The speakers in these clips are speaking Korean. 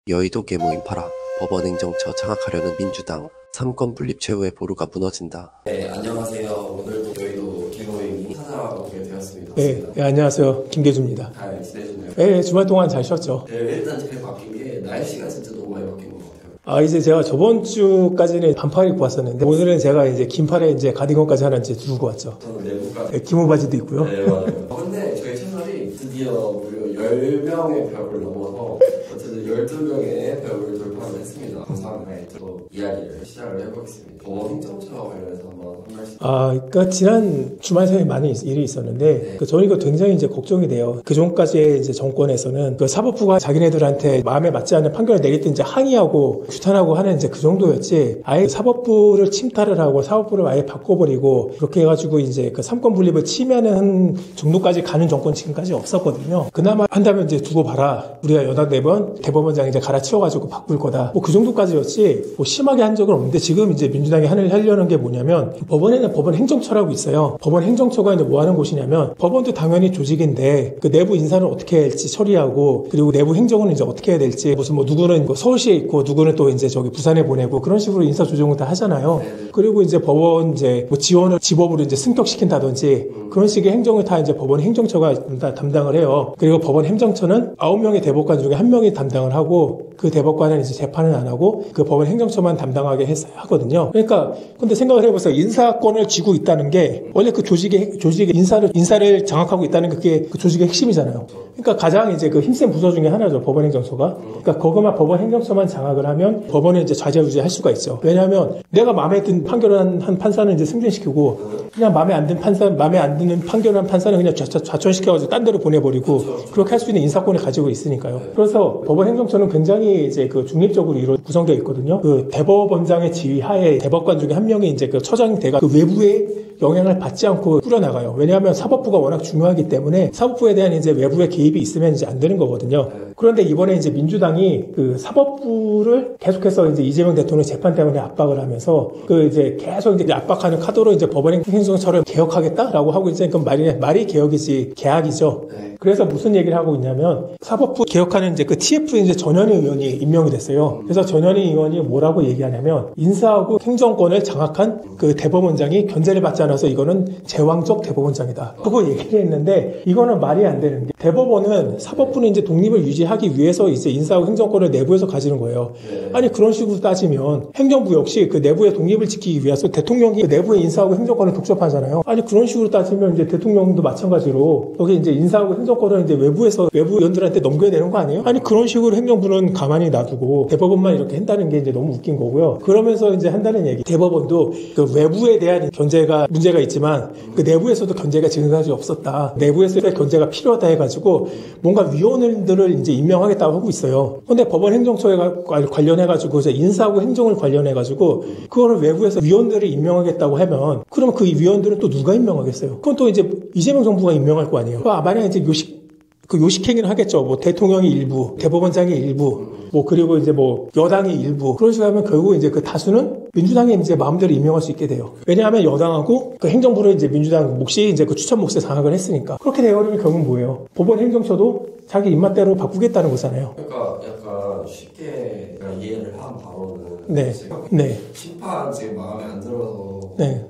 여의도 계모 인파라 법원 행정처 장악하려는 민주당 3권 분립 최후의 보루가 무너진다. 네, 안녕하세요. 오늘도 여의도 계모임이 찾아오게 되었습니다. 네, 안녕하세요. 김계주입니다. 잘 지내셨나요? 네, 주말 동안 잘 쉬었죠. 네, 일단 제일 바뀐 게 날씨가 진짜 너무 많이 바뀐 것 같아요. 이제 제가 저번 주까지는 반팔 입고 왔었는데 오늘은 제가 이제 긴팔에 이제 가디건까지 하나 이제 두고 왔죠. 저는 내부까지. 네, 기모 바지도 있고요. 네, 맞아요. 근데 저희 채널이 드디어 무려 10명의 벽을 넘어서 어쨌든 12명의 벽을 돌파를 했습니다. 감사합니다. 또 이야기를 시작을 해보겠습니다. 법원 행정처 관련해서 한번 한 말씀. 그러니까 지난 주말 사이에 많은 일이 있었는데 네. 저는 이거 굉장히 이제 걱정이 돼요. 그 전까지의 이제 정권에서는 그 사법부가 자기네들한테 마음에 맞지 않는 판결을 내릴 때 이제 항의하고 규탄하고 하는 이제 그 정도였지. 아예 사법부를 침탈을 하고 사법부를 아예 바꿔버리고 그렇게 해가지고 이제 그 삼권 분립을 침해하는 정도까지 가는 정권 지금까지 없었거든요. 그나마 한다면 이제 두고 봐라. 우리가 여당 4번 대법원장 이제 갈아치워가지고 바꿀 거다. 뭐 그 정도까지였지. 뭐 심하게 한 적은 없는데 지금 이제 민주당이 하려는 게 뭐냐면 법원에는 법원 행정처라고 있어요. 법원 행정처가 이제 뭐 하는 곳이냐면 법원도 당연히 조직인데 그 내부 인사를 어떻게 할지 처리하고 그리고 내부 행정은 이제 어떻게 해야 될지 무슨 뭐 누구는 뭐 서울시에 있고 누구는 또 이제 저기 부산에 보내고 그런 식으로 인사 조정을 다 하잖아요. 그리고 이제 법원 이제 뭐 지원을 지법으로 이제 승격시킨다든지 그런 식의 행정을 다 이제 법원 행정처가 다 담당을 해요. 그리고 법원 행정처는 9명의 대법관 중에 1명이 담당을 하고 그 대법관은 이제 재판을 안 하고 그 법원 행정처만 담당하게 하거든요. 그러니까 근데 생각을 해보세요. 인사권을 쥐고 있다는 게 원래 그 조직의 인사를 장악하고 있다는 그게 그 조직의 핵심이잖아요. 그러니까 가장 이제 그 힘센 부서 중에 하나죠. 법원 행정처가. 그러니까 거기만 법원 행정처만 장악을 하면 법원은 이제 좌지우지할 수가 있죠. 왜냐하면 내가 마음에 든 판결을 한 판사는 이제 승진시키고 그냥 마음에 안 드는 판결을 한 판사는 그냥 좌천시켜가지고 딴 데로 보내버리고 그렇게 할 수 있는 인사권을 가지고 있으니까요. 그래서 법원 행정처는 굉장히 이제 그 중립적으로 구성되어 있거든요. 그 대법원장의 지휘하에 대법관 중에 1명이 이제 그 처장이 돼가 그 외부의 영향을 받지 않고 꾸려나가요. 왜냐하면 사법부가 워낙 중요하기 때문에 사법부에 대한 이제 외부의 개입이 있으면 이제 안 되는 거거든요. 그런데 이번에 이제 민주당이 그 사법부를 계속해서 이제 이재명 대통령 재판 때문에 압박을 하면서 그 이제 계속 이제 압박하는 카드로 이제 법원 행정처를 개혁하겠다라고 하고 이제 그 말이 개혁이지 개학이죠. 그래서 무슨 얘기를 하고 있냐면 사법부 개혁하는 이제 그 TF 이제 전현희 의원이 임명이 됐어요. 그래서 전현희 의원이 뭐라고 얘기하냐면 인사하고 행정권을 장악한 그 대법원장이 견제를 받지 않아서 이거는 제왕적 대법원장이다. 그거 얘기를 했는데 이거는 말이 안 되는 게 대법원은 사법부는 이제 독립을 유지하기 위해서 이제 인사하고 행정권을 내부에서 가지는 거예요. 아니 그런 식으로 따지면 행정부 역시 그 내부의 독립을 지키기 위해서 대통령이 그 내부의 인사하고 행정권을 독점하잖아요. 아니 그런 식으로 따지면 이제 대통령도 마찬가지로 여기 이제 인사하고 행정권을 이제 외부 의원들한테 넘겨야 되는 거 아니에요? 아니 그런 식으로 행정부는 가만히 놔두고 대법원만 이렇게 한다는 게 이제 너무 웃긴 거고요. 그러면서 이제 한다는 얘기. 대법원도 그 외부에 대한 견제가 문제가 있지만 그 내부에서도 견제가 지금까지 없었다. 내부에서의 견제가 필요하다 해가지고 뭔가 위원들을 이제 임명하겠다고 하고 있어요. 근데 법원 행정처에 관련해가지고 이제 인사하고 행정을 관련해가지고 그거를 외부에서 위원들을 임명하겠다고 하면 그러면 그 위원들은 또 누가 임명하겠어요? 그건 또 이제 이재명 정부가 임명할 거 아니에요. 만약에 이제 요식행위를 하겠죠. 뭐 대통령이 일부, 대법원장이 일부, 뭐 그리고 이제 뭐 여당이 일부. 그런 식으로 하면 결국 이제 그 다수는 민주당이 이제 마음대로 임명할 수 있게 돼요. 왜냐하면 여당하고 그 행정부를 이제 민주당 몫이 이제 그 추천 몫에 장악을 했으니까. 그렇게 되어버리면 결국은 뭐예요? 법원 행정처도 자기 입맛대로 바꾸겠다는 거잖아요. 그러니까 약간 쉽게 이해를 한 바로는 네. 심판 지금 마음에 안 들어서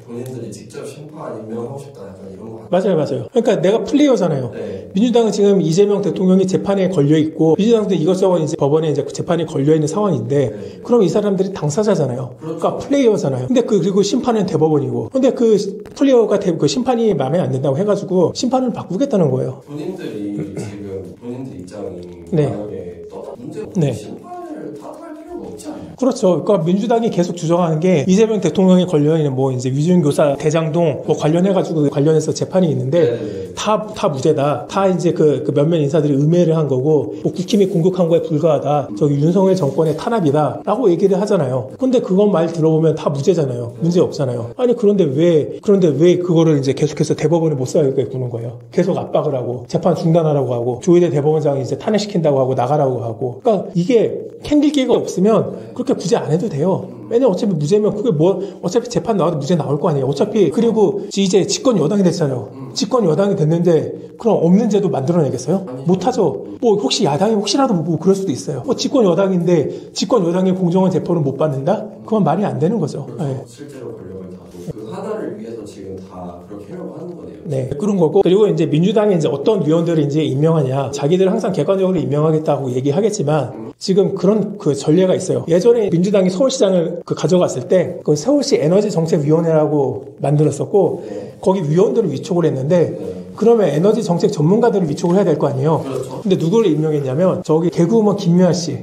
본인들이 직접 심판 임명하고 싶다 약간 이런 거 맞아요. 그러니까 내가 플레이어잖아요. 민주당은 지금 이재명 대통령이 재판에 걸려 있고 민주당도 이것저것 이제 법원에 이제 재판에 걸려 있는 상황인데 그럼 이 사람들이 당사자잖아요. 그러니까 플레이어잖아요. 근데 그리고 심판은 대법원이고. 근데 그 플레이어가 그 심판이 마음에 안 든다고 해가지고 심판을 바꾸겠다는 거예요. 본인들이 지금 본인들 입장이 만약에 문제가 심판을 탓할 필요가 없지 않아요? 그렇죠. 그러니까 민주당이 계속 주장하는 게 이재명 대통령이 걸려있는 뭐 이제 위증교사 대장동 뭐 관련해서 재판이 있는데 다 무죄다. 다 이제 그 몇몇 인사들이 음해를 한 거고 뭐 국힘이 공격한 거에 불과하다. 저기 윤석열 정권의 탄압이다. 라고 얘기를 하잖아요. 근데 그건 말 들어보면 다 무죄잖아요. 문제 없잖아요. 아니 그런데 왜 그거를 이제 계속해서 대법원에 못 살게 구는 거예요. 계속 압박을 하고 재판 중단하라고 하고 조희대 대법원장이 이제 탄핵시킨다고 하고 나가라고 하고. 그러니까 이게 캥길 기회가 없으면 그렇게 굳이 안 해도 돼요. 왜냐면 어차피 무죄면 그게 뭐 어차피 재판 나와도 무죄 나올 거 아니에요. 어차피 그리고 이제 집권 여당이 됐잖아요. 집권 여당이 됐는데 그럼 없는 제도 만들어내겠어요? 못하죠. 뭐 혹시 야당이 혹시라도 뭐 그럴 수도 있어요. 뭐 집권 여당인데 집권 여당의 공정한 재판을 못 받는다? 그건 말이 안 되는 거죠. 그렇죠. 네. 실제로 권력을 다도 그 하나를 위해서 지금 다 그렇게 하려고 하는 거네요. 네, 그런 거고. 그리고 이제 민주당이 이제 어떤 위원들을 이제 임명하냐. 자기들 항상 객관적으로 임명하겠다고 얘기하겠지만 지금 그런 그 전례가 있어요. 예전에 민주당이 서울시장을 가져갔을 때 그 서울시 에너지정책위원회라고 만들었었고 거기 위원들을 위촉을 했는데 그러면 에너지 정책 전문가들을 위촉을 해야 될 거 아니에요. 그렇죠. 근데 누구를 임명했냐면 저기 개그우먼 김미아 씨,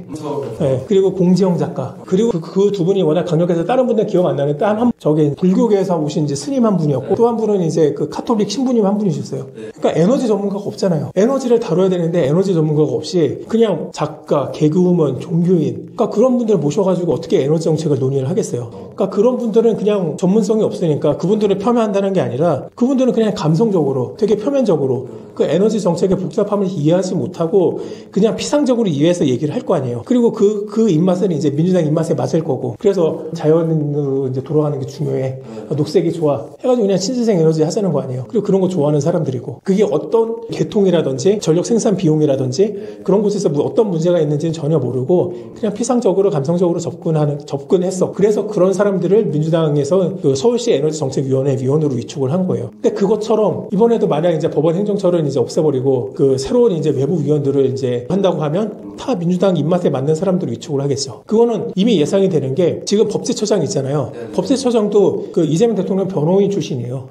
그리고 공지영 작가, 그리고 그 두 분이 워낙 강력해서 다른 분들 기억 안 나는데 한 저기 불교계에서 오신 이제 스님 한 분이었고 또 한 분은 이제 그 카톨릭 신부님 한 분이셨어요. 그러니까 에너지 전문가가 없잖아요. 에너지를 다뤄야 되는데 에너지 전문가가 없이 그냥 작가, 개그우먼, 종교인, 그러니까 그런 분들 모셔가지고 어떻게 에너지 정책을 논의를 하겠어요. 그러니까 그런 분들은 그냥 전문성이 없으니까 그분들을 폄하한다는 게 아니라 그분들은 그냥 감성적으로 되게 표면적으로 그 에너지 정책의 복잡함을 이해하지 못하고 그냥 피상적으로 이해해서 얘기를 할 거 아니에요. 그리고 그 입맛은 이제 민주당 입맛에 맞을 거고 그래서 자연으로 이제 돌아가는 게 중요해. 녹색이 좋아. 해가지고 그냥 친환경 에너지 하자는 거 아니에요. 그리고 그런 거 좋아하는 사람들이고 그게 어떤 개통이라든지 전력 생산 비용이라든지 그런 곳에서 어떤 문제가 있는지는 전혀 모르고 그냥 피상적으로 감성적으로 접근했어. 그래서 그런 사람들을 민주당에서 그 서울시 에너지정책위원회 위원으로 위촉을 한 거예요. 근데 그것처럼 이번에도 만약 이제 법원 행정처를 이제 없애버리고 그 새로운 이제 외부 위원들을 이제 한다고 하면 다 민주당 입맛에 맞는 사람들을 위촉을 하겠죠. 그거는 이미 예상이 되는 게 지금 법제처장 있잖아요. 법제처장도 그 이재명 대통령 변호인 출신이에요.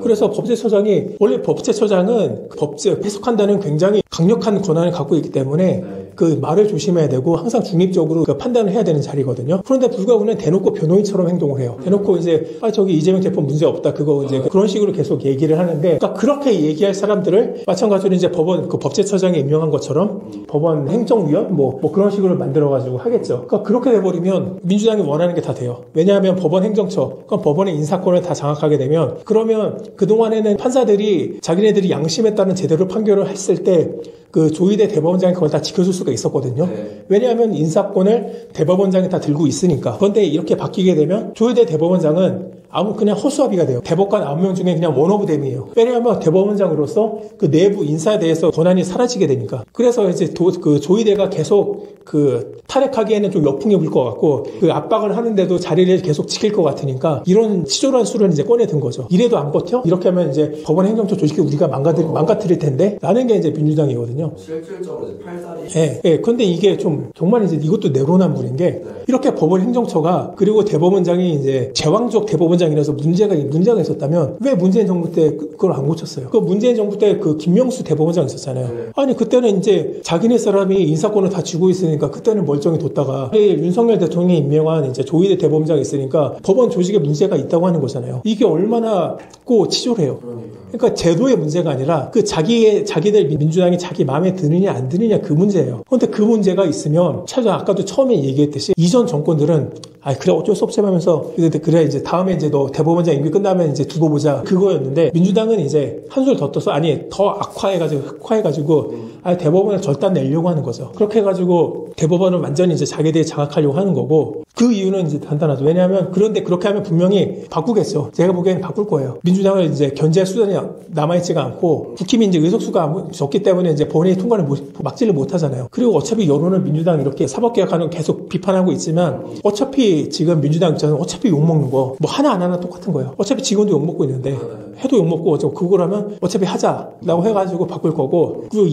그래서 법제처장이 원래 법제처장은 법제 해석한다는 굉장히 강력한 권한을 갖고 있기 때문에 그 말을 조심해야 되고 항상 중립적으로 그 판단을 해야 되는 자리거든요. 그런데 불구하고 대놓고 변호인처럼 행동을 해요. 대놓고 이제 저기 이재명 대표 문제 없다 그거 이제 그런 식으로 계속 얘기를 하는데 그러니까 그렇게 얘기할 사람들을 마찬가지로 이제 법원 그 법제처장에 임명한 것처럼 법원 행정위원 뭐 그런 식으로 만들어가지고 하겠죠. 그러니까 그렇게 돼버리면 민주당이 원하는 게 다 돼요. 왜냐하면 법원 행정처 그럼 법원의 인사권을 다 장악하게 되면 그러면 그동안에는 판사들이 자기네들이 양심에 따른 제대로 판결을 했을 때 그 조희대 대법원장이 그걸 다 지켜줄 수가 있었거든요. 왜냐하면 인사권을 대법원장이 다 들고 있으니까. 그런데 이렇게 바뀌게 되면 조희대 대법원장은 그냥 허수아비가 돼요. 대법관 9명 중에 그냥 원오브댐이에요. 왜냐하면 대법원장으로서 그 내부 인사에 대해서 권한이 사라지게 되니까. 그래서 이제 그 조희대가 계속 그 탈핵하기에는 좀 역풍이 불 것 같고 그 압박을 하는데도 자리를 계속 지킬 것 같으니까 이런 치졸한 수를 이제 꺼내든 거죠. 이래도 안 버텨? 이렇게 하면 이제 법원 행정처 조직이 우리가 망가뜨릴 텐데 라는 게 이제 민주당이거든요. 실질적으로 이제 팔다리. 예. 근데 이게 좀 정말 이제 이것도 내로남불인 게 이렇게 법원 행정처가 그리고 대법원장이 이제 제왕적 대법원장이라서 문제가 있었다면 왜 문재인 정부 때 그걸 안 고쳤어요? 그 문재인 정부 때 그 김명수 대법원장 있었잖아요. 아니 그때는 이제 자기네 사람이 인사권을 다 쥐고 있으니까 그때는 멀쩡히 뒀다가 윤석열 대통령이 임명한 이제 조희대 대법원장이 있으니까 법원 조직에 문제가 있다고 하는 거잖아요. 이게 얼마나 치졸해요. 그러니까 제도의 문제가 아니라 그 자기들 민주당이 자기 마음에 드느냐 안 드느냐 그 문제예요. 그런데 그 문제가 있으면 아까도 처음에 얘기했듯이 이전 정권들은 그래 어쩔 수 없지 하면서 그래 이제 다음에 이제 너 대법원장 임기 끝나면 이제 두고 보자 그거였는데 민주당은 이제 한술 더 떠서 더 흑화해가지고 대법원을 절단 내려고 하는 거죠. 그렇게 해가지고 대법원을 완전히 이제 자기들이 장악하려고 하는 거고 그 이유는 이제 간단하죠. 왜냐하면 그런데 그렇게 하면 분명히 바꾸겠죠. 제가 보기에는 바꿀 거예요. 민주당을 이제 견제할 수단이 남아있지가 않고 국힘이 이제 의석수가 적기 때문에 이제 본회의 통과를 막지를 못하잖아요. 그리고 어차피 여론은 민주당 이렇게 사법개혁하는 거 계속 비판하고 있지만 어차피 지금 민주당 입장은 어차피 욕먹는 거 하나 안 하나 똑같은 거예요. 어차피 지금도 욕먹고 있는데 해도 욕먹고 그걸 하면 어차피 하자라고 해가지고 바꿀 거고 그리고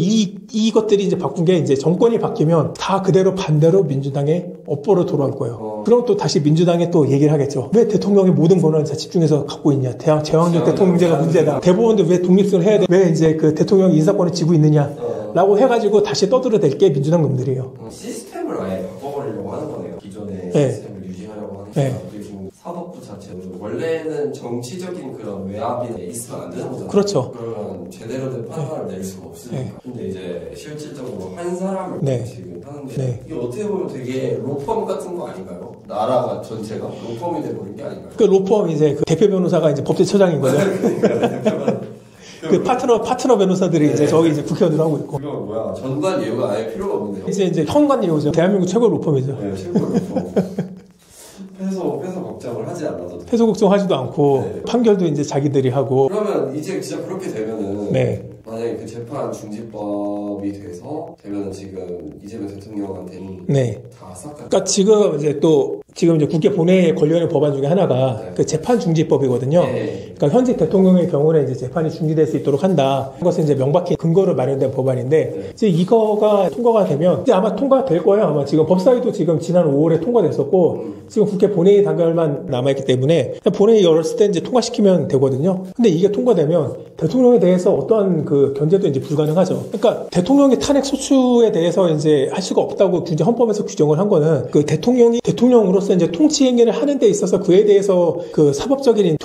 이것들이 이제 바꾼 게 이제 정권이 바뀌면 다 그대로 반대로 민주당의 업보로 돌아올 거예요. 그럼 또 다시 민주당에 또 얘기를 하겠죠. 왜 대통령이 모든 권한을 다 집중해서 갖고 있냐. 제왕적 대통령제가 문제다. 대법원도 왜 독립성을 해야 돼. 왜 이제 그 대통령이 인사권을 쥐고 있느냐. 라고 해가지고 다시 떠들어댈 게 민주당 놈들이에요. 시스템을 아예 바꿔버리려고 하는 거네요. 기존의 시스템을 유지하려고 하는 거예요. 그리고 사법부 자체도 원래는 정치적인 그런 외압이 있으면 안 되는 거잖아요. 그렇죠. 그러면 제대로 된 판단을 낼 수가 없으니까. 근데 이제 실질적으로 한 사람을 지금 하는데 이게 어떻게 보면 되게 로펌 같은 거 아닌가요? 나라가 전체가 로펌이 돼버린 게 아닌가요? 그 로펌 이제 그 대표 변호사가 이제 법제처장인 거죠. 그 파트너 변호사들이 이제 저기 이제 국회의원으로 하고 있고. 그거 뭐야? 전관 예우가 아예 필요가 없는데요. 이제 현관 예우죠. 대한민국 최고 로펌이죠. 네, 최고 로펌. 하지 않아도 패소 걱정하지도 않고 네. 판결도 이제 자기들이 하고. 그러면 이제 진짜 그렇게 되면은 네. 만약에 그 재판 중지법이 되면은 지금 이재명 대통령한테는 네. 다 싹. 그러니까 지금 이제 국회 본회의에 걸려있는 법안 중에 하나가 네. 그 재판 중지법이거든요. 네. 그러니까 현직 대통령의 경우는 이제 재판이 중지될 수 있도록 한다. 그것은 이제 명백히 근거로 마련된 법안인데 네. 이제 이거가 통과가 되면 이제 아마 통과될 거예요. 아마 지금 법사위도 지금 지난 5월에 통과됐었고 지금 국회 본회의 단결만 남아있기 때문에 본회의 열었을 때 이제 통과시키면 되거든요. 근데 이게 통과되면 대통령에 대해서 어떠한 그 견제도 이제 불가능하죠. 그러니까 대통령의 탄핵 소추에 대해서 이제 할 수가 없다고 헌법에서 규정을 한 거는 그 대통령이 대통령으로서 이제 통치 행위를 하는 데 있어서 그에 대해서 그 사법적인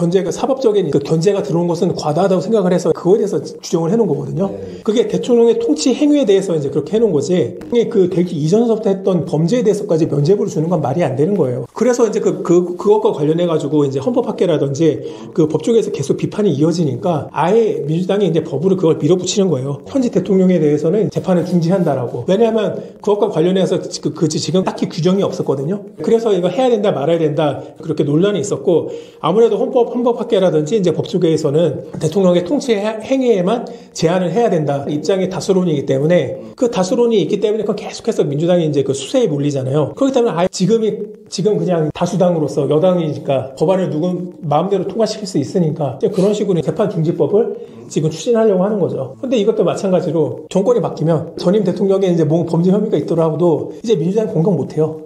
그 견제가 들어온 것은 과다하다고 생각을 해서 그거에 대해서 규정을 해놓은 거거든요. 네. 그게 대통령의 통치 행위에 대해서 이제 그렇게 해놓은 거지. 그 되기 이전서부터 했던 범죄에 대해서까지 면죄부를 주는 건 말이 안 되는 거예요. 그래서 이제 그것과 관련해가지고 이제 헌법학계라든지 그 법조계에서 계속 비판이 이어지니까 아예 민주당이 이제 법으로 그걸 밀어붙이는 거예요. 현직 대통령에 대해서는 재판을 중지한다라고. 왜냐하면 그것과 관련해서 지금 딱히 규정이 없었거든요. 그래서 이거 해야 된다 말아야 된다 그렇게 논란이 있었고 아무래도 헌법학계라든지 이제 법조계에서는 대통령의 통치 행위에만 제한을 해야 된다 입장이 다수론이기 때문에 그 다수론이 있기 때문에 그건 계속해서 민주당이 이제 그 수세에 몰리잖아요. 그렇기 때문에 아예 지금 그냥 다수당으로서 여당이니까 법안을 누군 마음대로 통과시킬 수 있으니까 그런 식으로 재판 중지법을 지금 추진하려고 하는 거죠. 근데 이것도 마찬가지로 정권이 바뀌면 전임 대통령에 이제 뭔 범죄 혐의가 있더라도 이제 민주당이 공격 못 해요.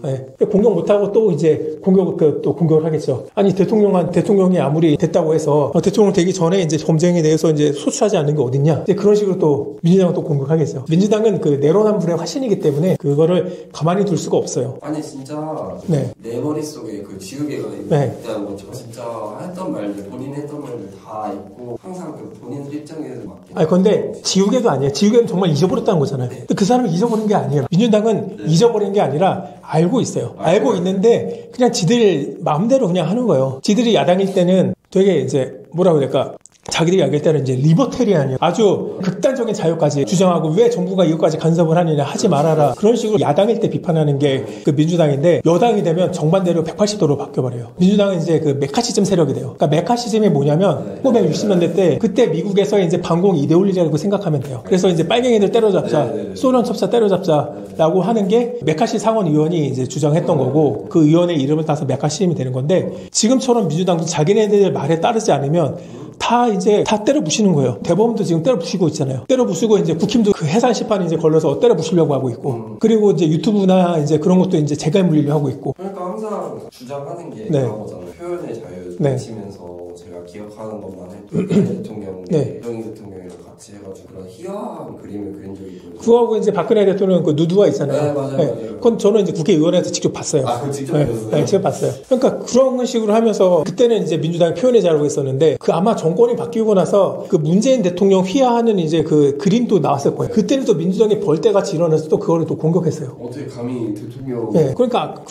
네. 공격 못하고 또 이제 공격을 하겠죠. 아니, 대통령이 아무리 됐다고 해서, 대통령 되기 전에 이제 범죄행위에 대해서 이제 소추하지 않는 게 어딨냐. 이제 그런 식으로 또 민주당은 또 공격하겠죠. 민주당은 그 내로남불의 화신이기 때문에 그거를 가만히 둘 수가 없어요. 아니, 진짜. 네. 내 머릿속에 그 지우개가 네. 있다는 것처럼 진짜 했던 말들, 본인이 했던 말들 다 있고, 항상 그 본인들 입장에서 맞게. 아니, 근데 지우개도 아니에요. 지우개는 정말 잊어버렸다는 거잖아요. 근데 그 사람이 잊어버린 게 아니에요. 민주당은 잊어버린 게 아니라 알고 있어요. 알고 있는데 그냥 지들 마음대로 그냥 하는 거예요. 지들이 야당일 때는 되게 이제 뭐라고 해야 될까? 자기들이 얘기할 때는 이제 리버테리안이에요. 아주 극단적인 자유까지 주장하고 왜 정부가 이것까지 간섭을 하느냐 하지 말아라. 그런 식으로 야당일 때 비판하는 게 그 민주당인데 여당이 되면 정반대로 180도로 바뀌어버려요. 민주당은 이제 그 메카시즘 세력이 돼요. 그러니까 메카시즘이 뭐냐면 1960년대 때 그때 미국에서 이제 반공 이데올로기라고 생각하면 돼요. 그래서 이제 빨갱이들 때려잡자, 소련 첩자 때려잡자라고 하는 게 메카시 상원 의원이 이제 주장했던 거고 그 의원의 이름을 따서 메카시즘이 되는 건데 지금처럼 민주당도 자기네들 말에 따르지 않으면 다 때려 부시는 거예요. 대법원도 지금 때려 부시고 있잖아요. 때려 부시고 이제 국힘도 그 해산 심판이 이제 걸려서 때려 부시려고 하고 있고. 그리고 이제 유튜브나 이제 그런 것도 이제 재갈 물리려 하고 있고. 그러니까 항상 주장하는 게 네. 그런 거잖아요. 표현의 자유 네. 외치면서 제가 기억하는 것만 해도 대통령, 네. 이정희 대통령이랑 같이 해가지고 그런 희화한 그림을 그린 적이 있거든요. 그거하고 이제 박근혜 대통령 그 누드화 있잖아요. 네, 맞아요. 그건 저는 이제 국회의원에서 직접 봤어요. 아, 그거 직접 네, 보셨어요? 네, 직접 봤어요. 그러니까 그런 식으로 하면서 그때는 이제 민주당이 표현의 자유가 있었는데 그 아마 정권이 바뀌고 나서 그 문재인 대통령 휘하하는 이제 그 그림도 나왔을 거예요. 그때는 또 민주당이 벌떼같이 일어나서 또 그거를 또 공격했어요. 어떻게 감히 대통령. 네, 그러니까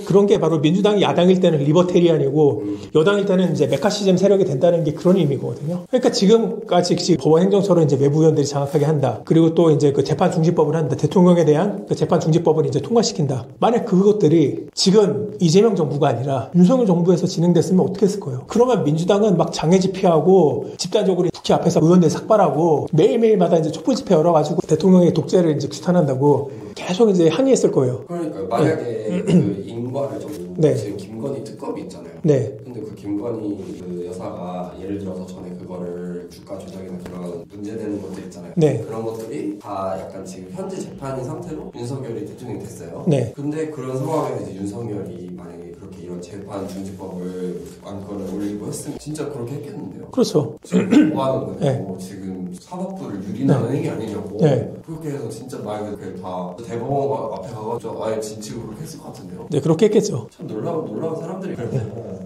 그런 게 바로 민주당이 야당일 때는 리버테리안이고 여당일 때는 이제 메카시즘 세력이 된다는 게 그런 의미거든요. 그러니까 지금까지 법원 행정처를 이제 외부 의원들이 장악하게 한다. 그리고 또 이제 그 재판 중지법을 한다. 대통령에 대한 그 재판 중지법을 이제 통과시킨다. 만약 그것들이 지금 이재명 정부가 아니라 윤석열 정부에서 진행됐으면 어떻게 했을 거예요? 그러면 민주당은 막 장애 집회하고 집단적으로 국회 앞에서 의원들 삭발하고 매일매일마다 이제 촛불 집회 열어가지고 대통령의 독재를 이제 규탄한다고 계속 이제 항의했을 거예요. 그러니까 만약에 그 인과를 좀 네. 지금 김건희 특검이 있잖아요. 네. 근데 그 김건희 그 여사가 예를 들어서 전에 그거를 주가 조작이나 그런 문제되는 것들 있잖아요. 네. 그런 것들이 다 약간 지금 현재 재판인 상태로 윤석열이 대통령이 됐어요. 네. 근데 그런 상황에서 이제 윤석열이 만약에 그렇게 이런 재판 중지법을 안건을 올리고 했으면 진짜 그렇게 했겠는데요. 그렇죠. 지금 뭐 하는 거예요? 네. 지금 사법부를 유린하는 행위 아니냐고. 네. 그렇게 해서 진짜 만약에 그게 다 대법원 앞에 가가지고 아예 진치고 그렇게 했을 것 같은데요. 네, 그렇게 했겠죠. 참 놀라운 사람들이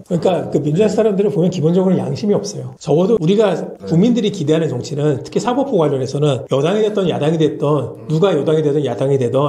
그러니까 그 민주당 사람들을 보면 기본적으로 양심이 없어요. 적어도 우리가 국민들이 기대하는 정치는 특히 사법부 관련해서는 여당이 됐던 야당이 됐던 누가 여당이 되든 야당이 되든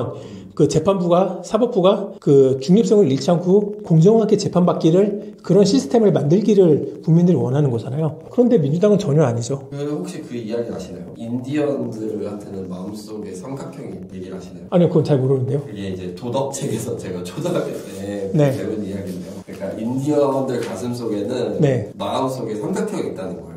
그 재판부가 사법부가 그 중립성을 잃지 않고 공정하게 재판받기를 그런 시스템을 만들기를 국민들이 원하는 거잖아요. 그런데 민주당은 전혀 아니죠. 혹시 그 이야기 아시나요? 인디언들한테는 마음속에 삼각형이 얘기를 하시나요? 아니요, 그건 잘 모르는데요. 그게 이제 도덕책에서 제가 초등학교 때 네. 배운 이야기인데요. 그러니까 인디언들 가슴 속에는 네. 마음 속에 삼각형이 있다는 거예요.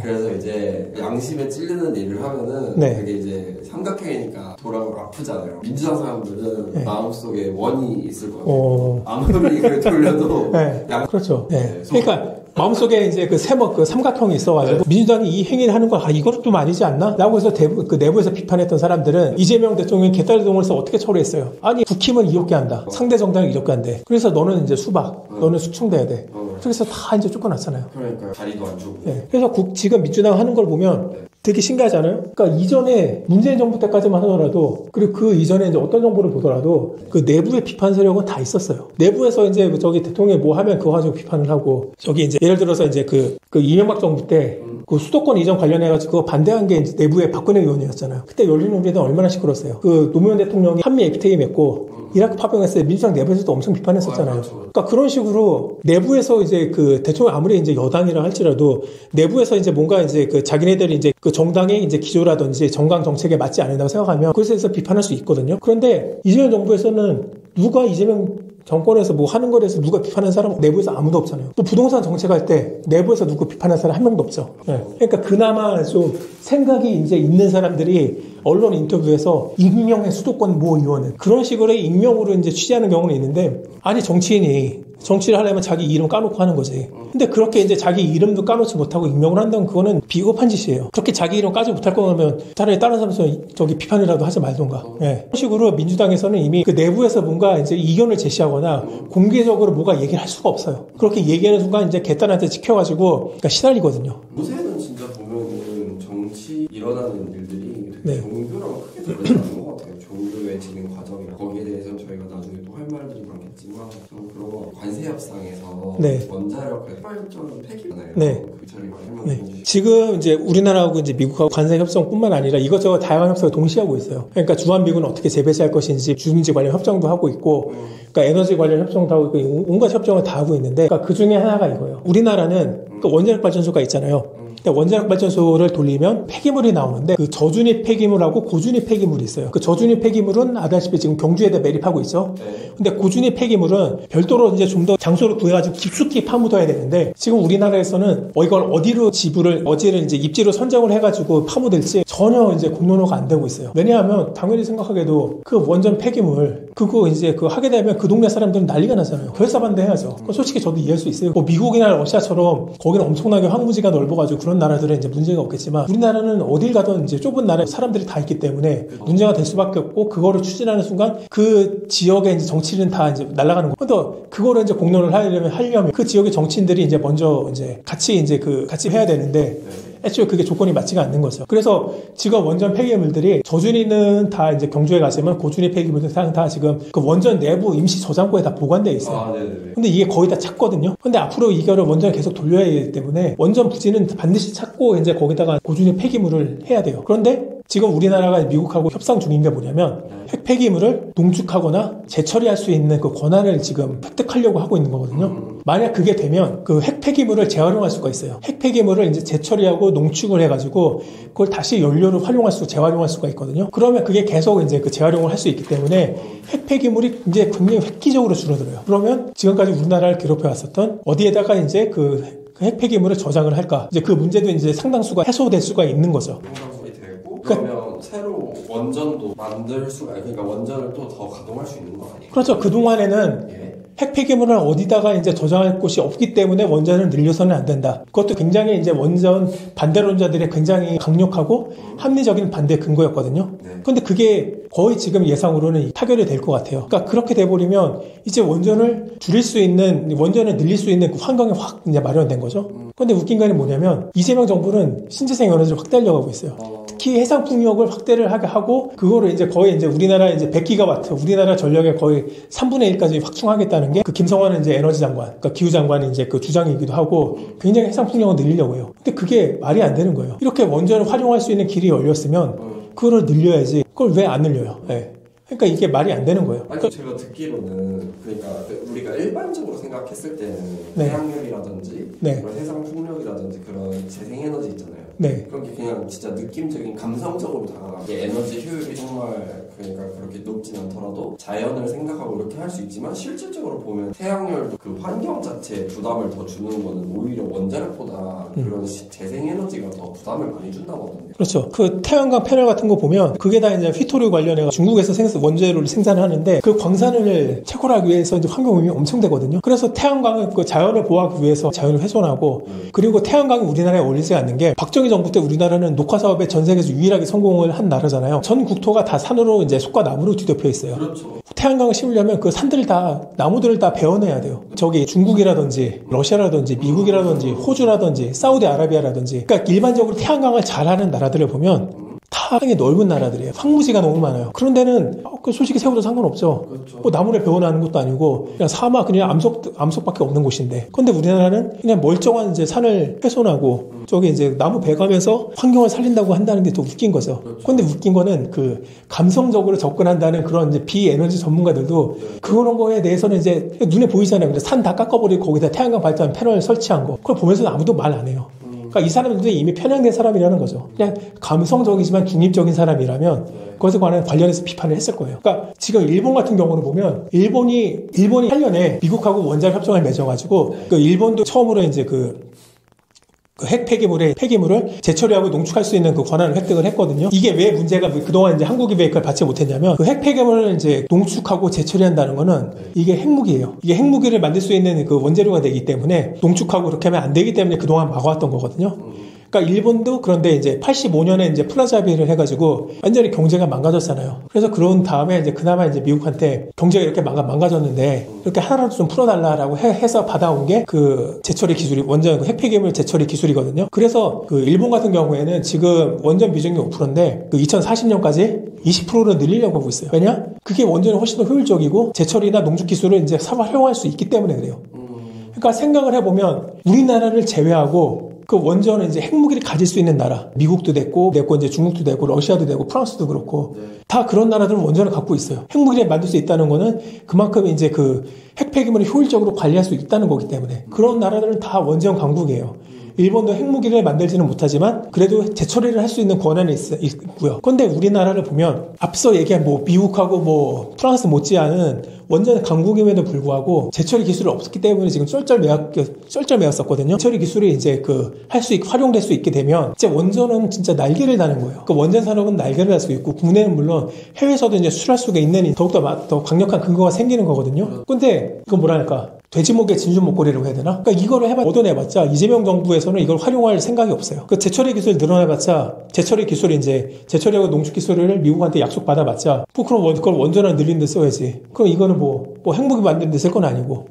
그래서 이제 양심에 찔리는 일을 하면은 네. 그게 이제 삼각형이니까 돌아가면 아프잖아요. 민주당 사람들은 네. 마음속에 원이 있을 거예요. 아무리 그걸 돌려도 네. 그렇죠. 네. 네. 그러니까 마음속에 이제 그 세모 그 삼각형이 있어가지고 민주당이 이 행위를 하는 거 이것도 좀 아니지 않나? 라고 해서 그 내부에서 비판했던 사람들은 이재명 대통령이 개딸동을 써 어떻게 처리했어요? 아니 국힘은 이렇게 한다. 상대 정당이 이렇게 한대. 그래서 너는 이제 수박, 너는 숙청돼야 돼. 그래서 다 이제 쫓겨났잖아요. 그러니까 자리도 안 주고. 네. 그래서 지금 민주당 하는 걸 보면 되게 신기하잖아요. 그러니까 이전에 문재인 정부 때까지만 하더라도 그리고 그 이전에 이제 어떤 정보를 보더라도 그 내부의 비판 세력은 다 있었어요. 내부에서 이제 저기 대통령이 뭐 하면 그거 가지고 비판을 하고 저기 이제 예를 들어서 이제 그 이명박 정부 때 그 수도권 이전 관련해가지고 그거 반대한 게 이제 내부의 박근혜 의원이었잖아요. 그때 열린우리당 얼마나 시끄러웠어요. 그 노무현 대통령이 한미 FTA 맺고 이라크 파병했을 때 민주당 내부에서도 엄청 비판했었잖아요. 그러니까 그런 식으로 내부에서 이제 그 대통령 아무리 이제 여당이라 할지라도 내부에서 이제 뭔가 이제 그 자기네들이 이제 그 정당의 이제 기조라든지 정강 정책에 맞지 않는다고 생각하면 그래서 비판할 수 있거든요. 그런데 이재명 정부에서는 누가 이재명 정권에서 뭐 하는 거에 대해서 누가 비판하는 사람 내부에서 아무도 없잖아요. 또 부동산 정책할 때 내부에서 누구 비판하는 사람 한 명도 없죠. 네. 그러니까 그나마 좀 생각이 이제 있는 사람들이 언론 인터뷰에서 익명의 수도권 모 의원은 그런 식으로 익명으로 이제 취재하는 경우는 있는데 아니 정치인이 정치를 하려면 자기 이름 까놓고 하는 거지. 근데 그렇게 이제 자기 이름도 까놓지 못하고 익명을 한다면 그거는 비겁한 짓이에요. 그렇게 자기 이름 까지 못할 거면 차라리 다른 사람에서 저기 비판이라도 하지 말던가. 네. 그런 식으로 민주당에서는 이미 그 내부에서 뭔가 이제 이견을 제시하거나 공개적으로 뭐가 얘기를 할 수가 없어요. 그렇게 얘기하는 순간 이제 개딸한테 찍혀가지고 그러니까 시달리거든요. 요새는 진짜 보면은 정치 일어나는 일들이 되게 네. 종교랑 크게 다르지 않은 것 같아요. 종교의 진행 과정이랑 거기에 대해서는 저희가 나중에 또 할 말들이 많겠지만 저는 그런 거 관세협상에서 네. 원자력 발전 폐기잖아요. 네. 그 처리 많이 네. 해주시죠. 지금 이제 우리나라하고 이제 미국하고 관세 협상뿐만 아니라 이것저것 다양한 협상을 동시에 하고 있어요. 그러니까 주한미군은 어떻게 재배치할 것인지 주민지 관련 협정도 하고 있고, 그러니까 에너지 관련 협정도 하고 있고 온갖 협정을 다 하고 있는데, 그러니까 그 중에 하나가 이거예요. 우리나라는 그 원자력 발전소가 있잖아요. 원자력 발전소를 돌리면 폐기물이 나오는데 그 저준위 폐기물하고 고준위 폐기물이 있어요. 그 저준위 폐기물은 아다시피 지금 경주에다 매립하고 있죠. 근데 고준위 폐기물은 별도로 이제 좀 더 장소를 구해가지고 깊숙이 파묻어야 되는데 지금 우리나라에서는 이걸 어디를 이제 입지로 선정을 해가지고 파묻을지 전혀 이제 공론화가 안 되고 있어요. 왜냐하면 당연히 생각하게도 그 원전 폐기물 그거 이제 그 하게 되면 그 동네 사람들은 난리가 나잖아요. 결사반대해야죠. 솔직히 저도 이해할 수 있어요. 뭐 미국이나 러시아처럼 거기는 엄청나게 황무지가 넓어가지고 그런 나라들은 이제 문제가 없겠지만 우리나라는 어딜 가든 이제 좁은 나라에 사람들이 다 있기 때문에 문제가 될 수밖에 없고 그거를 추진하는 순간 그 지역의 이제 정치는 다 이제 날아가는 거. 근데 그거를 이제 공론을 하려면 그 지역의 정치인들이 이제 먼저 이제 같이 해야 되는데 애초에 그게 조건이 맞지가 않는 거죠. 그래서 지금 원전 폐기물들이 저준위는 다 이제 경주에 가시면 고준위 폐기물들 다 지금 그 원전 내부 임시 저장고에 다 보관되어 있어요. 근데 이게 거의 다 찼거든요. 근데 앞으로 이거를 원전을 계속 돌려야 하기 때문에 원전 부지는 반드시 찾고 이제 거기다가 고준위 폐기물을 해야 돼요. 그런데 지금 우리나라가 미국하고 협상 중인 게 뭐냐면 핵 폐기물을 농축하거나 재처리할 수 있는 그 권한을 지금 획득하려고 하고 있는 거거든요. 만약 그게 되면 그 핵 폐기물을 재활용할 수가 있어요. 핵 폐기물을 이제 재처리하고 농축을 해가지고 그걸 다시 연료로 재활용할 수가 있거든요. 그러면 그게 계속 이제 그 재활용을 할 수 있기 때문에 핵 폐기물이 이제 굉장히 획기적으로 줄어들어요. 그러면 지금까지 우리나라를 괴롭혀 왔었던 어디에다가 이제 그 핵 폐기물을 저장을 할까? 이제 그 문제도 이제 상당수가 해소될 수가 있는 거죠. 그러면 새로 원전도 만들 수가 그러니까 원전을 또 더 가동할 수 있는 거 아니에요? 그렇죠. 그동안에는 핵 폐기물을 어디다가 이제 저장할 곳이 없기 때문에 원전을 늘려서는 안 된다. 그것도 굉장히 이제 원전 반대론자들의 굉장히 강력하고 합리적인 반대 근거였거든요. 그런데 그게 거의 지금 예상으로는 타결이 될 것 같아요. 그러니까 그렇게 돼버리면 이제 원전을 늘릴 수 있는 그 환경이 확 이제 마련된 거죠. 그런데 웃긴 거는 뭐냐면 이재명 정부는 신재생 에너지를 확대하려고 하고 있어요. 특히 해상 풍력을 확대를 하게 하고 그거를 이제 거의 이제 우리나라 이제 100기가와트 우리나라 전력의 거의 3분의 1까지 확충하겠다는 게 그 김성환 이제 에너지 장관, 그러니까 기후 장관이 이제 그 주장이기도 하고 굉장히 해상 풍력을 늘리려고 해요. 근데 그게 말이 안 되는 거예요. 이렇게 원전을 활용할 수 있는 길이 열렸으면 그거를 늘려야지. 그걸 왜 안 늘려요? 네. 그러니까 이게 말이 안 되는 거예요. 아니 제가 듣기로는 그러니까 우리가 일반적으로 생각했을 때는 네. 태양열이라든지 네. 뭐 해상 풍력이라든지 그런 재생에너지 있잖아요. 네. 그런 게 그냥 진짜 느낌적인 감성적으로 다가가. 이게 에너지 효율이 정말 그러니까 그렇게 높진 않더라도 자연을 생각하고 이렇게 할 수 있지만 실질적으로 보면 태양열도 그 환경 자체에 부담을 더 주는 거는 오히려 원자력보다 그런 재생에너지가 더 부담을 많이 준다거든요. 그렇죠. 그 태양광 패널 같은 거 보면 그게 다 이제 휘토류 관련해 중국에서 원재료를 생산하는데 그 광산을 채굴하기 위해서 이제 환경 오염이 엄청 되거든요. 그래서 태양광은 그 자연을 보호하기 위해서 자연을 훼손하고 그리고 태양광이 우리나라에 어울리지 않는 게 박정희 정부 때 우리나라는 녹화 사업에 전 세계에서 유일하게 성공을 한 나라잖아요. 전 국토가 다 산으로 이제 숲과 나무로 뒤덮여 있어요. 그렇죠. 태양광을 심으려면 그 산들을 다 나무들을 다 베어내야 돼요. 저기 중국이라든지 러시아라든지 미국이라든지 호주라든지 사우디아라비아라든지 그러니까 일반적으로 태양광을 잘하는 나라들을 보면 다 땅이 넓은 나라들이에요. 황무지가 너무 많아요. 그런 데는 솔직히 세워도 상관없죠. 그렇죠. 뭐 나무를 베어나는 것도 아니고 그냥 사막 그냥 암석밖에 없는 곳인데. 근데 우리나라는 그냥 멀쩡한 이제 산을 훼손하고 저기 이제 나무 베가면서 환경을 살린다고 한다는 게 더 웃긴 거죠. 그렇죠. 근데 웃긴 거는 그 감성적으로 접근한다는 그런 이제 비에너지 전문가들도 그런 거에 대해서는 이제 눈에 보이잖아요. 근데 산 다 깎아버리고 거기다 태양광 발전 패널 설치한 거. 그걸 보면서 아무도 말 안 해요. 그러니까 이 사람들도 이미 편향된 사람이라는 거죠. 그냥 감성적이지만 중립적인 사람이라면 그것에 관련해서 비판을 했을 거예요. 그러니까 지금 일본 같은 경우를 보면 일본이 8년에 미국하고 원자력 협정을 맺어가지고 그 일본도 처음으로 이제 그 핵 폐기물을 재처리하고 농축할 수 있는 그 권한을 획득을 했거든요. 이게 왜 문제가 그동안 이제 한국이 왜 그걸 받지 못했냐면 그 핵 폐기물을 이제 농축하고 재처리한다는 거는 이게 핵무기예요. 이게 핵무기를 만들 수 있는 그 원재료가 되기 때문에 농축하고 그렇게 하면 안 되기 때문에 그동안 막아왔던 거거든요. 그러니까 일본도 그런데 이제 85년에 이제 프라자 합의를 해가지고 완전히 경제가 망가졌잖아요. 그래서 그런 다음에 이제 그나마 이제 미국한테 경제가 이렇게 망가졌는데 이렇게 하나라도 좀 풀어달라라고 해서 받아온 게 그 재처리 기술이 원전 핵 폐기물 재처리 기술이거든요. 그래서 그 일본 같은 경우에는 지금 원전 비중이 5%인데 그 2040년까지 20%로 늘리려고 하고 있어요. 왜냐? 그게 원전이 훨씬 더 효율적이고 재처리나 농축 기술을 이제 활용할 수 있기 때문에 그래요. 그러니까 생각을 해보면 우리나라를 제외하고 그 원전은 이제 핵무기를 가질 수 있는 나라, 미국도 됐고 이제 중국도 되고 러시아도 되고 프랑스도 그렇고 다 그런 나라들은 원전을 갖고 있어요. 핵무기를 만들 수 있다는 거는 그만큼 이제 그 핵 폐기물을 효율적으로 관리할 수 있다는 거기 때문에 그런 나라들은 다 원전 강국이에요. 일본도 핵무기를 만들지는 못하지만 그래도 재처리를 할 수 있는 권한이 있고요. 그런데 우리나라를 보면 앞서 얘기한 뭐 미국하고 뭐 프랑스 못지않은 원전 강국임에도 불구하고 재처리 기술이 없었기 때문에 지금 쩔쩔매었었거든요. 재처리 기술이 이제 활용될 수 있게 되면 이제 원전은 진짜 날개를 다는 거예요. 그 원전 산업은 날개를 달 수 있고 국내는 물론 해외에서도 이제 수출할 수가 있는 더욱더 강력한 근거가 생기는 거거든요. 근데 이건 뭐랄까 돼지목에 진주 목걸이라고 해야 되나? 그러니까 이거를 얻어내봤자 이재명 정부에서는 이걸 활용할 생각이 없어요. 그 재처리 기술 늘어나봤자 재처리 기술이 이제 재처리하고 농축 기술을 미국한테 약속받아봤자 뭐 그럼 그걸 원전을 늘리는 데 써야지. 그럼 이거는 뭐 핵무기 만드는 데 쓸 건 아니고.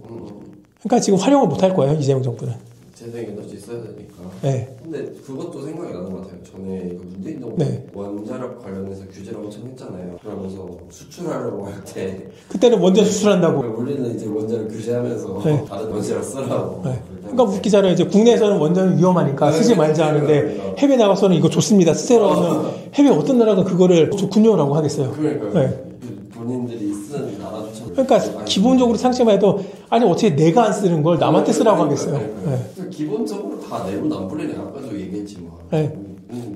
그러니까 지금 활용을 못할 거예요 이재명 정부는. 재생에너지 있어야 되니까. 네. 근데 그것도 생각이 나는 것 같아요. 전에 그 문재인 정부 원자력 관련해서 규제를 엄청 했잖아요. 그러면서 수출하려고 할 때 그때는 원전 수출한다고. 우리는 이제 원자력 규제하면서 다른 원자력 쓰라고. 그러니까 웃기잖아요. 이제 국내에서는 원전이 위험하니까 쓰지 말자 하는데 해외 나가서는 이거 좋습니다. 쓰세요 하면 해외 어떤 나라가 그거를 좋군요라고 하겠어요. 그러니까요. 본인들이 쓰는 나라조차. 그러니까 기본적으로 상식만 해도 아니 어떻게 내가 안 쓰는 걸 남한테 쓰라고 하겠어요. 기본적으로 다 내로남불이네. 아까도 얘기했지만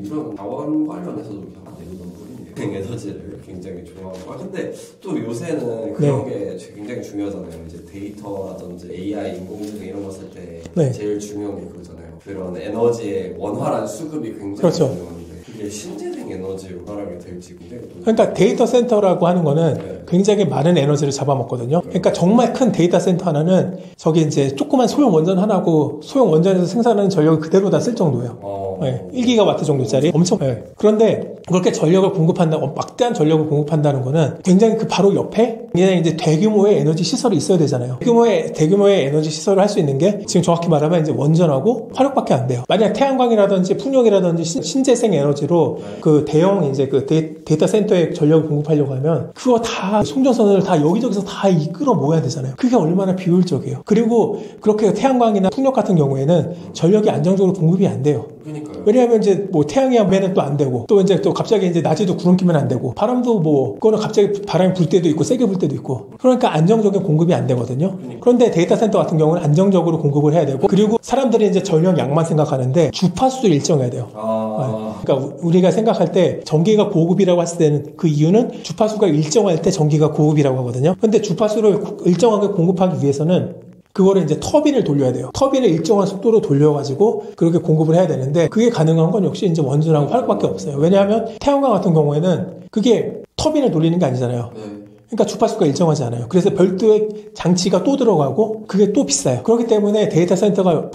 이런 자원 관련해서도 다 내로남불이네요. 에너지를 굉장히 좋아하고. 근데 또 요새는 그런 게 굉장히 중요하잖아요. 이제 데이터라든지 AI, 인공지능 이런 거 쓸 때 제일 중요한 게 그거잖아요. 그런 에너지의 원활한 수급이 굉장히 중요한데 그게 신재생 에너지로 활용이 될지 굉장히 그러니까 데이터 센터라고 하는 거는 굉장히 많은 에너지를 잡아먹거든요. 그러니까 정말 큰 데이터 센터 하나는 저기 이제 조그만 소형 원전 하나고 소형 원전에서 생산하는 전력을 그대로 다 쓸 정도예요. 1기가와트 정도짜리 엄청. 그런데 그렇게 전력을 막대한 전력을 공급한다는 거는 굉장히 그 바로 옆에 그냥 이제 대규모의 에너지 시설이 있어야 되잖아요. 대규모의 에너지 시설을 할 수 있는 게 지금 정확히 말하면 이제 원전하고 화력밖에 안 돼요. 만약 태양광이라든지 풍력이라든지 신재생 에너지로 그 대형 이제 그 데이터 센터에 전력을 공급하려고 하면 그거 다 송전선을 다 여기저기서 다 이끌어 모아야 되잖아요. 그게 얼마나 비효율적이에요. 그리고 그렇게 태양광이나 풍력 같은 경우에는 전력이 안정적으로 공급이 안 돼요. 그러니까요. 왜냐하면 이제 뭐 태양이 하면은 또 안 되고 또 이제 또 갑자기 이제 낮에도 구름 끼면 안 되고 바람도 뭐 그거는 갑자기 바람이 불 때도 있고 세게 불 때도 있고 그러니까 안정적인 공급이 안 되거든요. 그런데 데이터 센터 같은 경우는 안정적으로 공급을 해야 되고 그리고 사람들이 이제 전력량만 생각하는데 주파수도 일정해야 돼요. 그러니까 우리가 생각할 때 전기가 고급이라고 했을 때는 그 이유는 주파수가 일정할 때 전기가 고급이라고 하거든요. 근데 주파수를 일정하게 공급하기 위해서는 그거를 이제 터빈을 돌려야 돼요. 터빈을 일정한 속도로 돌려가지고 그렇게 공급을 해야 되는데 그게 가능한 건 역시 이제 원전하고 화력밖에 없어요. 왜냐하면 태양광 같은 경우에는 그게 터빈을 돌리는 게 아니잖아요. 그러니까 주파수가 일정하지 않아요. 그래서 별도의 장치가 또 들어가고 그게 또 비싸요. 그렇기 때문에 데이터 센터가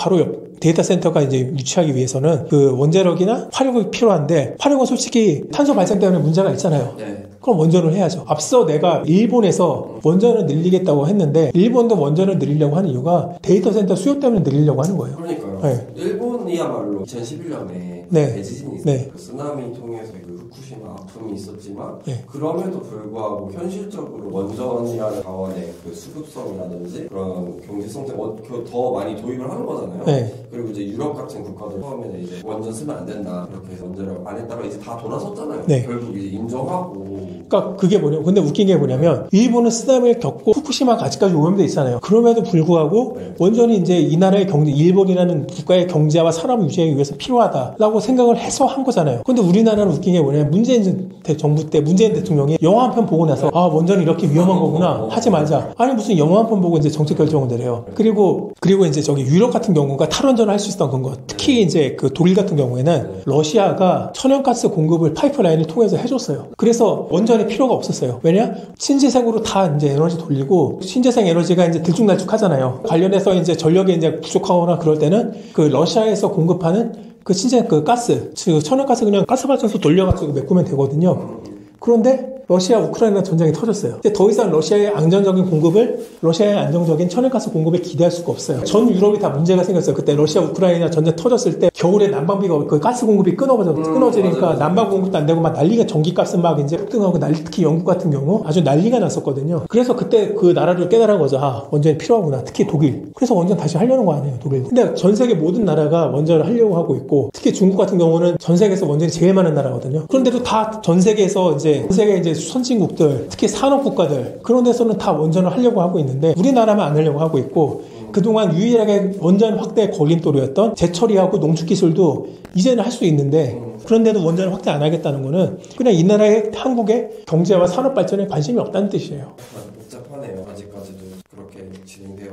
데이터 센터가 이제 유치하기 위해서는 그 원자력이나 화력이 필요한데 화력은 솔직히 탄소 발생 때문에 문제가 있잖아요. 그럼 원전을 해야죠. 앞서 내가 일본에서 원전을 늘리겠다고 했는데 일본도 원전을 늘리려고 하는 이유가 데이터 센터 수요 때문에 늘리려고 하는 거예요. 그러니까요. 네. 일본이야말로 2011년에 네. 대지진이 있었어요. 네. 그 쓰나미 통해서 그 후쿠시마 아픔이 있었지만 네. 그럼에도 불구하고 현실적으로 원전이라는 자원의 그 수급성이라든지 그런 경제성 때문에 더 많이 도입을 하는 거잖아요. 네. 그리고 이제 유럽 같은 국가들 처음에는 이제 원전 쓰면 안 된다 그렇게 해서 원전을 안 했다가 이제 다 돌아섰잖아요. 네. 결국 이제 인정하고. 그러니까 그게 뭐냐면 근데 웃긴 게 뭐냐면 일본은 쓰나미를 겪고 후쿠시마가 아직까지 오염돼 있잖아요. 그럼에도 불구하고 원전이 이제 이 나라의 경제, 일본이라는 국가의 경제와 산업 유지하기 위해서 필요하다라고 생각을 해서 한 거잖아요. 근데 우리나라는 웃긴 게 뭐냐면 문재인 정부 때 문재인 대통령이 영화 한 편 보고 나서 아 원전이 이렇게 위험한 거구나 하지 말자. 아니 무슨 영화 한 편 보고 이제 정책 결정을 내려요. 그리고 이제 저기 유럽 같은 경우가 탈원전을 할 수 있었던 건 거. 특히 이제 그 독일 같은 경우에는 러시아가 천연가스 공급을 파이프라인을 통해서 해줬어요. 그래서 원전이 필요가 없었어요. 왜냐? 신재생으로 다 이제 에너지 돌리고 신재생 에너지가 이제 들쭉날쭉하잖아요. 관련해서 이제 전력이 이제 부족하거나 그럴 때는 그 러시아에서 공급하는 그 신재생 그 가스, 즉 천연가스 그냥 가스발전소 돌려가지고 메꾸면 되거든요. 그런데 러시아 우크라이나 전쟁이 터졌어요. 근데 더 이상 러시아의 안정적인 천연가스 공급을 기대할 수가 없어요. 전 유럽이 다 문제가 생겼어요. 그때 러시아 우크라이나 전쟁 터졌을 때 겨울에 난방비가 그 가스 공급이 끊어지니까 난방 공급도 안 되고 막 난리가 전기값은 막 이제 폭등하고 특히 영국 같은 경우 아주 난리가 났었거든요. 그래서 그때 그 나라를 깨달은 거죠. 아, 원전이 필요하구나. 특히 독일. 그래서 원전 다시 하려는 거 아니에요, 독일. 근데 전 세계 모든 나라가 원전을 하려고 하고 있고 특히 중국 같은 경우는 전 세계에서 원전이 제일 많은 나라거든요. 그런데도 다 전 세계에서 전 세계 이제 선진국들, 특히 산업국가들 그런 데서는 다 원전을 하려고 하고 있는데 우리나라만 안 하려고 하고 있고 그동안 유일하게 원전 확대의 걸림돌이었던 재처리하고 농축 기술도 이제는 할 수 있는데 그런데도 원전을 확대 안 하겠다는 거는 그냥 이 나라의 한국의 경제와 산업 발전에 관심이 없다는 뜻이에요. 복잡하네요. 아직까지도 그렇게 진행되어